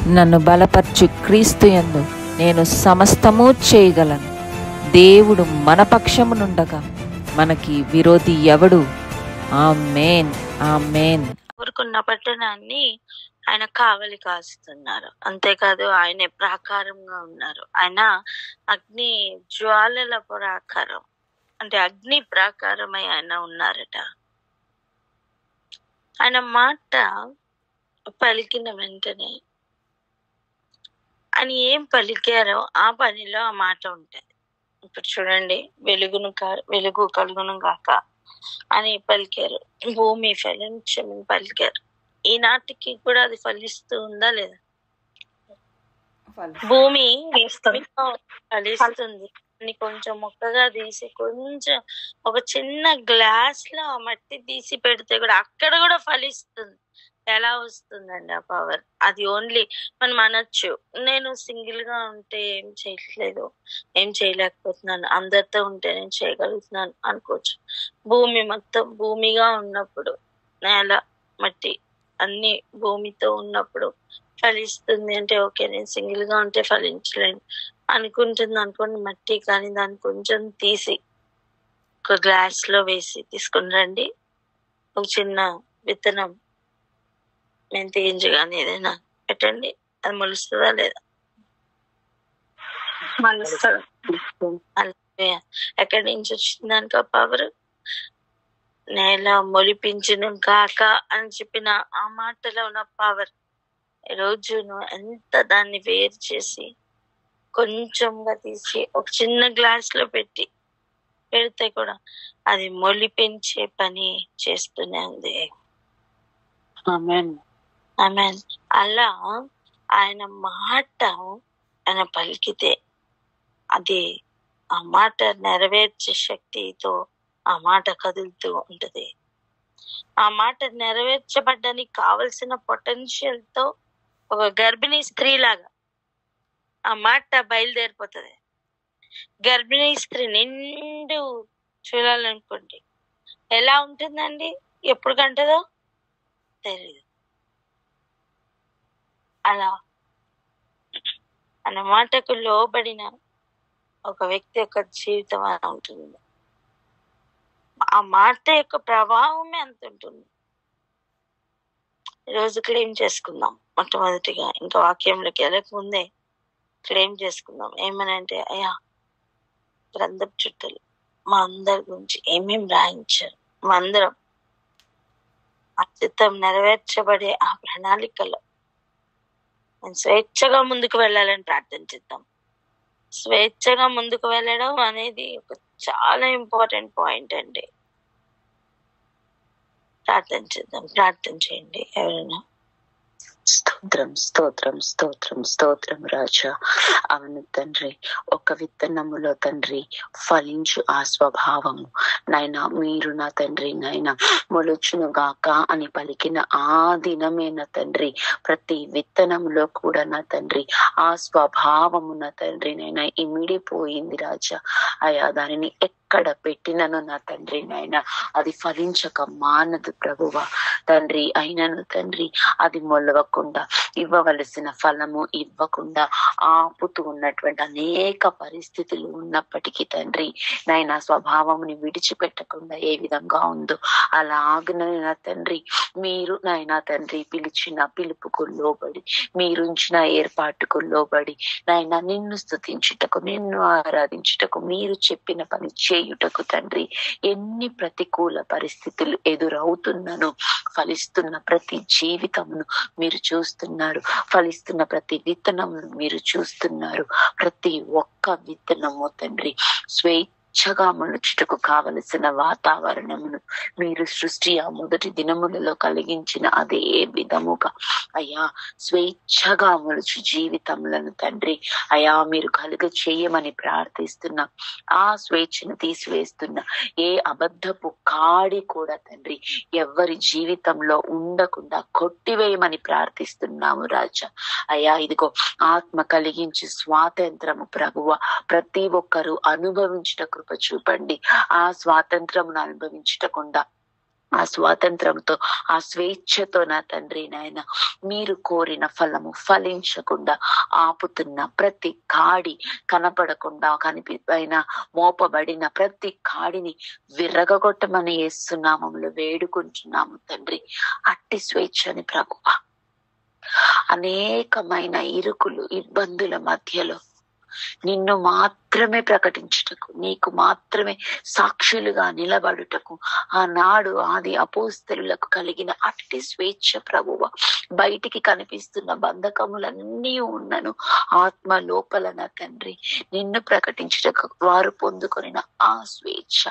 నన్ను బలపరచు క్రీస్తు యందు నేను సమస్తము చేయగలను. దేవుడు మన పక్షమునుండగా మనకి విరోధి ఎవడు? ఆమేన్, ఆమేన్. కోరుకున్న పట్టణాన్ని ఆయన కావలి కాస్తున్నారు. అంతేకాదు ఆయన ప్రాకారంగా ఉన్నారు. ఆయన అగ్ని జ్వాలల ప్రాకారం, అంటే అగ్ని ప్రాకారమై ఆయన ఉన్నారట. ఆయన మాట పలికిన వెంటనే ఆయన ఏం పలికారో ఆ పనిలో ఆ మాట ఉంటుంది. ఇప్పుడు చూడండి, వెలుగు కలుగును గాక అని పలికారు, భూమి ఫలించమని పలికారు. ఈనాటికి కూడా అది ఫలిస్తూ ఉందా లేదా? భూమి ఫలిస్తుంది. కొంచెం మొక్కగా తీసి కొంచెం ఒక చిన్న గ్లాస్ లో ఆ మట్టి తీసి పెడితే కూడా అక్కడ కూడా ఫలిస్తుంది. ఎలా వస్తుందండి ఆ పవర్? అది ఓన్లీ మనం అనొచ్చు, నేను సింగిల్ గా ఉంటే ఏం చేయట్లేదు, ఏం చేయలేకపోతున్నాను, అందరితో ఉంటే నేను చేయగలుగుతున్నాను అనుకోవచ్చు. భూమి మొత్తం భూమిగా ఉన్నప్పుడు, నేల మట్టి అన్ని భూమితో ఉన్నప్పుడు ఫలిస్తుంది అంటే ఓకే, నేను సింగిల్ గా ఉంటే ఫలించలేను అనుకుంటుంది అనుకోండి మట్టి. కానీ దాన్ని కొంచెం తీసి ఒక గ్లాస్ లో వేసి తీసుకుని రండి, ఒక చిన్న విత్తనం మెంతి గింజ కానీ ఏదైనా పెట్టండి, అది మొలుస్తుందా లేదా? ఎక్కడి నుంచి వచ్చింది దానికి ఆ పవర్? నేల మొలిపించును కాక అని చెప్పిన ఆ మాటలో ఉన్న పవర్ రోజు నువ్వు ఎంత దాన్ని వేరు చేసి కొంచెంగా తీసి ఒక చిన్న గ్లాస్ లో పెడితే కూడా అది మొలిపించే పని చేస్తూనే ఉంది. ఆమేన్, ఆమేన్. అలా ఆయన మాట ఆయన పలికితే అది ఆ మాట నెరవేర్చే శక్తితో ఆ మాట కదులుతూ ఉంటది. ఆ మాట నెరవేర్చబడ్డానికి కావలసిన పొటెన్షియల్ తో ఒక గర్భిణీ స్త్రీ లాగా ఆ మాట బయలుదేరిపోతుంది. గర్భిణీ స్త్రీ నిండు చూడాలనుకోండి, ఎలా ఉంటుందండి? ఎప్పుడు కంటదో తెలియదు. అలా అన్న మాటకు లోబడిన ఒక వ్యక్తి యొక్క జీవితం అలా ఉంటుంది. ఆ మాట యొక్క ప్రభావమే అంత ఉంటుంది. ఈరోజు క్లెయిమ్ చేసుకుందాం. మొట్టమొదటిగా ఇంకా వాక్యంలోకి వెళ్ళక ముందే క్లెయిమ్ చేసుకుందాం. ఏమనంటే, అయ్యా గ్రంథపు చుట్టలు మా అందరి గురించి ఏమేమి రాయించారు, మా అందరం ఆ చిత్తం నెరవేర్చబడే ఆ ప్రణాళికలో నేను స్వేచ్ఛగా ముందుకు వెళ్ళాలని ప్రార్థించిద్దాం. స్వేచ్ఛగా ముందుకు వెళ్ళడం అనేది ఒక చాలా ఇంపార్టెంట్ పాయింట్ అండి. ప్రార్థించిద్దాం. ప్రార్థన చేయండి ఎవరైనా. స్తోత్రం, స్తోత్రం, స్తోత్రం, స్తోత్రం రాజా. అవును తండ్రి, ఒక విత్తనములో తండ్రి ఫలించు ఆ స్వభావము నాయన మీరు నా తండ్రి నాయన మొలుచును గాక అని పలికిన ఆ దినమైన తండ్రి ప్రతి విత్తనంలో కూడా నా తండ్రి ఆ స్వభావము నా తండ్రి నాయన ఇమిడిపోయింది రాజా. అయా దానిని ఎక్కడ పెట్టినను నా తండ్రి నాయన అది ఫలించక మానదు ప్రభువ తండ్రి. అయినను తండ్రి అది మొలవకుండా ఇవ్వవలసిన ఫలము ఇవ్వకుండా ఆపుతూ ఉన్నటువంటి అనేక పరిస్థితులు ఉన్నప్పటికీ తండ్రి నాయన స్వభావముని విడిచిపెట్టకుండా ఏ విధంగా ఉందో అలాగనే నా తండ్రి మీరు నాయన తండ్రి పిలిచిన పిలుపుకు లోబడి మీరుంచిన ఏర్పాటుకు లోబడి నాయన నిన్ను స్తుతించుటకు నిన్ను ఆరాధించుటకు మీరు చెప్పిన పని చేయుటకు తండ్రి ఎన్ని ప్రతికూల పరిస్థితులు ఎదురవుతున్నను ఫలిస్తున్న ప్రతి జీవితమును మీరు చూస్తున్నారు. ఫలిస్తున్న ప్రతి విత్తనమును మీరు చూస్తున్నారు. ప్రతి ఒక్క విత్తనము తండ్రి స్వేచ్ఛగా మొలుచుటకు కావలసిన వాతావరణమును మీరు సృష్టి ఆ మొదటి దినములలో కలిగించిన అదే విధముగా అయ్యా స్వేచ్ఛగా మొలుచు జీవితములను తండ్రి అయ్యా మీరు కలుగ చేయమని ప్రార్థిస్తున్నా. ఆ స్వేచ్ఛను తీసివేస్తున్న ఏ అబద్ధపు కాడి కూడా తండ్రి ఎవరి జీవితంలో ఉండకుండా కొట్టివేయమని ప్రార్థిస్తున్నాము రాజా. అయ్యా ఇదిగో ఆత్మ కలిగించి స్వాతంత్రము ప్రభువ ప్రతి ఒక్కరూ అనుభవించుట కృప చూపండి. ఆ స్వాతంత్రమును అనుభవించుటకుండా ఆ స్వాతంత్రంతో, ఆ స్వేచ్ఛతో నా తండ్రి నాయన మీరు కోరిన ఫలము ఫలించకుండా ఆపుతున్న ప్రతి కాడి, కనపడకుండా పైన మోపబడిన ప్రతి కాడిని విర్రగొట్టమని యేసునామములో వేడుకుంటున్నాము తండ్రి. అట్టి స్వేచ్ఛని ప్రభువా, అనేకమైన ఇరుకులు, ఇబ్బందుల మధ్యలో నిన్ను మాత్రమే ప్రకటించుటకు, నీకు మాత్రమే సాక్షులుగా నిలబడుటకు ఆనాడు ఆది అపోస్తలులకు కలిగిన అట్టి స్వేచ్ఛ ప్రభువ, బయటికి కనిపిస్తున్న బంధకములన్నీ ఉన్నను ఆత్మ లోపల నా తండ్రి నిన్ను ప్రకటించుటకు వారు పొందుకొనిన ఆ స్వేచ్ఛ,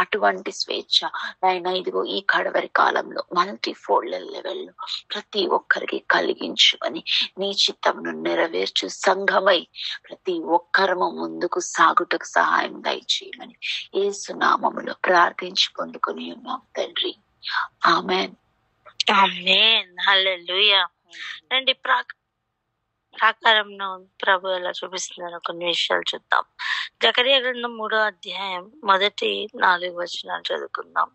అటువంటి స్వేచ్ఛ నాయన ఇదిగో ఈ కడవరి కాలంలో మల్టీఫోల్డ్ లెవెల్లో ప్రతి ఒక్కరికి కలిగించుమని, నీ చిత్తమును నెరవేర్చు సంఘమై ప్రతి ఒక్కరము ముందుకు సాగుటకు సహాయం దయచేయమని యేసు నామములో ప్రార్థించి పొందుకొని ఉన్నాం తండ్రి. ఆమేన్. ఆమేన్. హల్లెలూయా. రండి ప్రాకారంలో ప్రభు ఎలా చూపిస్తున్నారు కొన్ని విషయాలు చూద్దాం. జకరియా గ్రంథం 3వ అధ్యాయం మొదటి 4 వచనాలు చదువుకుందాం.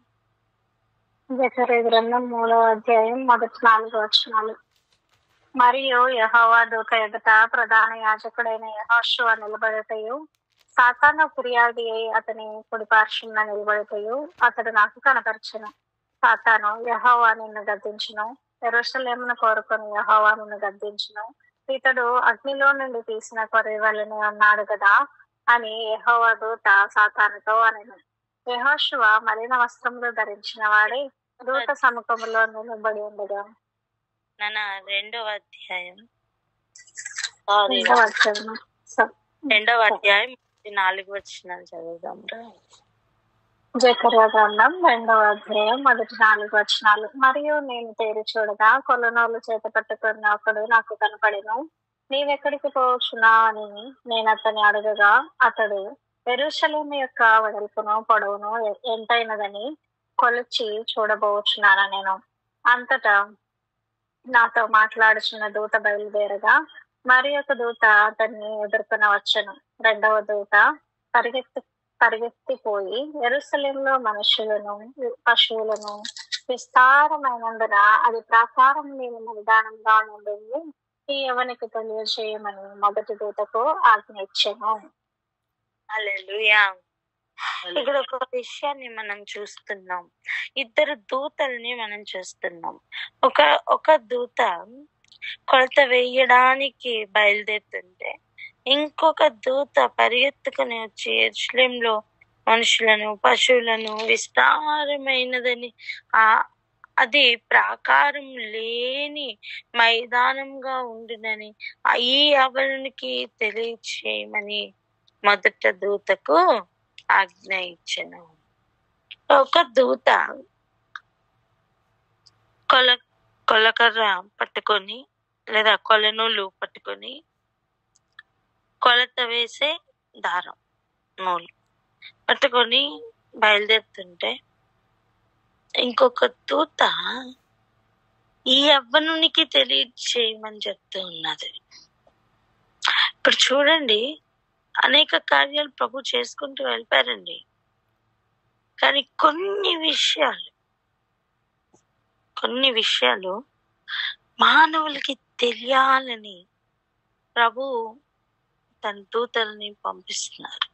జకరియా గ్రంథం 3వ అధ్యాయం మొదటి 4 వచనాలు. మరియు యెహోవా దూత ఎదుట ప్రధాన యాజకుడైన యెహోషువ నిలబడటయు, సాతాను ఫిర్యాది అయి అతని కుడి పార్శ్వమున నిలబడటయు అతడు నాకు కనపరచెను. సాతాను, యెహోవా నిన్ను గద్దించును, యెరూషలేమును కోరుకొని యెహోవా నిన్ను గద్దించును, ఇతడు అగ్నిలో నుండి తీసిన కొర్రె వలెనే ఉన్నాడు కదా అని యెహోవా దూత సాతానుతో అనెను. యెహోషువ మలిన వస్త్రములు ధరించిన వాడే దూత సముఖములో నిలబడి ఉండగా. నాన్న 2వ అధ్యాయం 4 వచనాలు చదువుదాం. జకరియా గ్రంథం 2వ అధ్యాయం మొదటి 4 వచనాలు. మరియు నేను తేరి చూడగా కొలనోళ్ళు చేత పట్టుకున్న ఒకడు నాకు కనపడెను. నీవెక్కడికి పోవచ్చున్నావు అని నేను అతన్ని అడగగా అతడు యెరూషలేము యొక్క వెడల్పును పొడవును ఎంతైనదని కొలిచి చూడబోచున్నాను నేను. అంతటా నాతో మాట్లాడుచున్న దూత బయలుదేరగా మరి ఒక దూత అతన్ని ఎదుర్కొని వచ్చెను. రెండవ దూత పరిగెత్తిపోయి యెరూషలేములో మనుషులను పశువులను విస్తారమైనందున అది ప్రాకారం లేని మైదానంగా నుండి ఈ యెవనికి తెలియజేయమని మొదటి దూతకు ఆజ్ఞ ఇచ్చెను. హల్లెలూయా. ఇక్కడ ఒక విషయాన్ని మనం చూస్తున్నాం. ఇద్దరు దూతల్ని మనం చూస్తున్నాం. ఒక దూత కొలత వేయడానికి బయలుదేరుతుంటే ఇంకొక దూత పరిగెత్తుకుని వచ్చి యెరూషలేములో మనుషులను పశువులను విస్తారమైనదని అది ప్రాకారం లేని మైదానంగా ఉండునని ఈ అవనికి తెలియచేయమని మొదట దూతకు ఆజ్ఞ ఇచ్చెను. ఒక దూత కొలకర్ర పట్టుకొని లేదా కొలనూలు పట్టుకొని కొలత వేసే దారం నూలు పట్టుకొని బయలుదేరుతుంటే ఇంకొక దూత ఈ యవ్వనునికి తెలియచేయమని చెప్తూ ఉన్నది. ఇప్పుడు చూడండి, అనేక కార్యాలు ప్రభు చేసుకుంటూ వెళ్ళిపోయారండి. కానీ కొన్ని విషయాలు మానవులకి తెలియాలని ప్రభు తన దూతల్ని పంపిస్తున్నారు.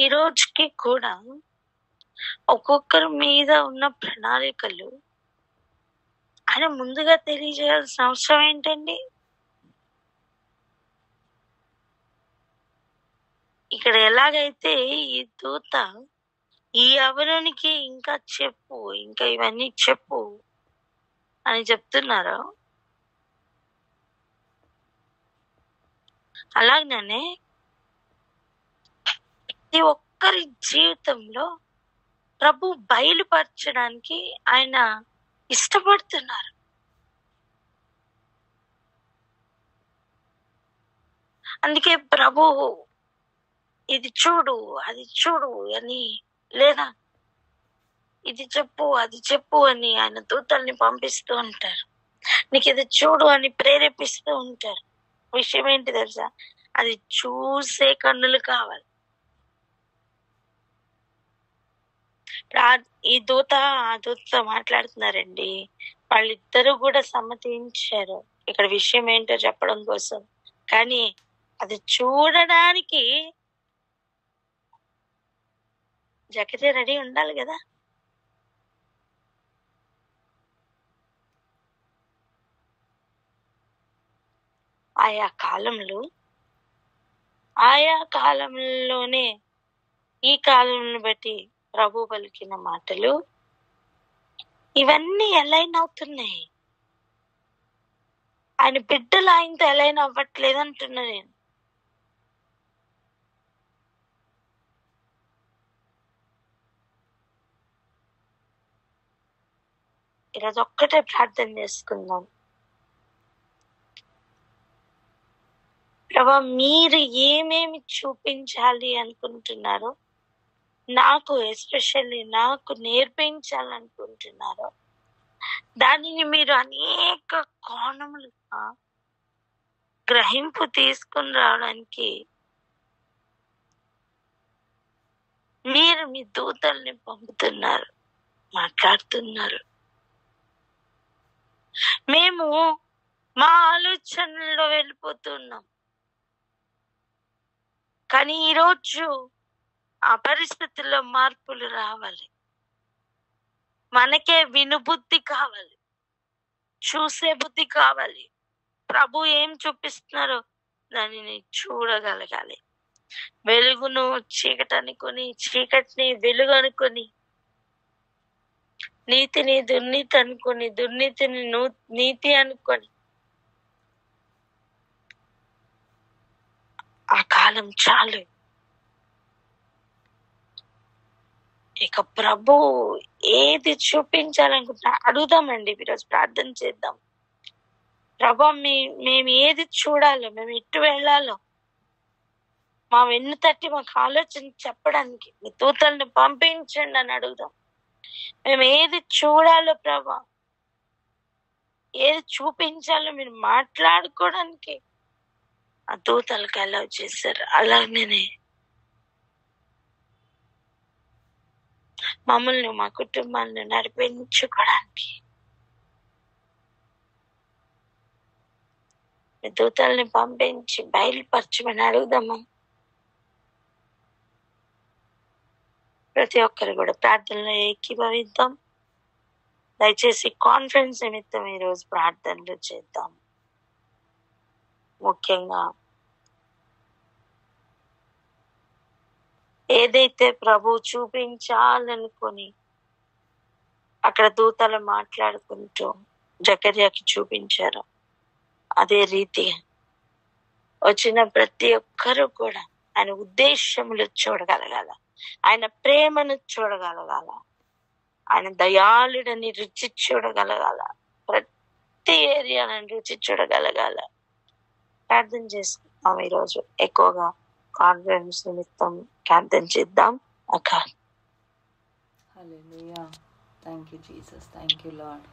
ఈ రోజుకి కూడా ఒక్కొక్కరి మీద ఉన్న ప్రణాళికలు ఆయన ముందుగా తెలియజేయాల్సిన అవసరం ఏంటండి? ఇక్కడ ఎలాగైతే ఈ దూత ఈ యవ్వనునికి ఇంకా చెప్పు, ఇంకా ఇవన్నీ చెప్పు అని చెప్తున్నారో అలాగనే ప్రతి ఒక్కరి జీవితంలో ప్రభు బయలుపరచడానికి ఆయన ఇష్టపడుతున్నారు. అందుకే ప్రభు ఇది చూడు అది చూడు అని, లేదా ఇది చెప్పు అది చెప్పు అని ఆయన దూతల్ని పంపిస్తూ ఉంటారు. నీకు ఇది చూడు అని ప్రేరేపిస్తూ ఉంటారు. విషయం ఏంటి తెలుసా? అది చూసే కన్నులు కావాలి. ఈ దూత ఆ దూతతో మాట్లాడుతున్నారండి. వాళ్ళిద్దరూ కూడా సమ్మతించారు ఇక్కడ విషయం ఏంటో చెప్పడం కోసం. కానీ అది చూడడానికి జకరియా రెడీ ఉండాలి కదా. ఆయా కాలంలోనే ఈ కాలంను బట్టి ప్రభు పలికిన మాటలు ఇవన్నీ ఎలైన్ అవుతున్నాయి. ఆయన బిడ్డలు ఆయనతో ఎలైన్ అవ్వట్లేదు అంటున్నా నేను. ఈరోజు ఒక్కటే ప్రార్థన చేసుకుందాం. ప్రభా, మీరు ఏమేమి చూపించాలి అనుకుంటున్నారో, నాకు ఎస్పెషల్లీ నాకు నేర్పించాలనుకుంటున్నారో దానిని మీరు అనేక కోణములుగా గ్రహింపు తీసుకుని రావడానికి మీరు మీ దూతల్ని పంపుతున్నారు, మాట్లాడుతున్నారు. మేము మా ఆలోచనలో వెళ్ళిపోతున్నాం. కానీ ఈరోజు ఆ పరిస్థితుల్లో మార్పులు రావాలి. మనకే వినుబుద్ధి కావాలి, చూసే బుద్ధి కావాలి. ప్రభు ఏం చూపిస్తున్నారో దానిని చూడగలగాలి. వెలుగును చీకటి అనుకొని, చీకటిని వెలుగు అనుకొని, నీతిని దుర్నీతి అనుకొని, దుర్నీతిని నీతి అనుకొని ఆ కాలం చాలు. ఇక ప్రభు ఏది చూపించాలనుకుంటున్నా అడుగుదామండి. ఈరోజు ప్రార్థన చేద్దాం. ప్రభు, మేము ఏది చూడాలో, మేము ఎటు వెళ్ళాలో మా వెన్ను తట్టి మాకు ఆలోచన చెప్పడానికి మీ దూతల్ని పంపించండి అని అడుగుదాం. మేము ఏది చూడాలో ప్రభా, ఏది చూపించాలో మీరు మాట్లాడుకోవడానికి ఆ దూతలకు అలౌ చేశారు. అలాగనే మమ్మల్ని మా కుటుంబాలను నడిపించుకోవడానికి మీ దూతల్ని పంపించి బయలుపరచమని అడుగుదామా. ప్రతి ఒక్కరు కూడా ప్రార్థనలో ఏకీభవిద్దాం. దయచేసి కాన్ఫరెన్స్ నిమిత్తం ఈరోజు ప్రార్థనలు చేద్దాం. ముఖ్యంగా ఏదైతే ప్రభు చూపించాలనుకొని అక్కడ దూతలు మాట్లాడుకుంటూ జకర్యాకి చూపించారో అదే రీతిగా వచ్చిన ప్రతి ఒక్కరు కూడా ఆయన ఉద్దేశములు చూడగలగాల, ఆయన ప్రేమను చూడగలగాల, ఆయన దయాళుడని రుచి చూడగలగాల, ప్రతి ఏరియాలను రుచి చూడగలగాల. ప్రార్థన చేసుకుందాం. ఈరోజు ఎక్కువగా కాన్ఫరెన్స్ నిమిత్తం ప్రార్థన చేద్దాం. Hallelujah. Thank you Jesus. Thank you lord.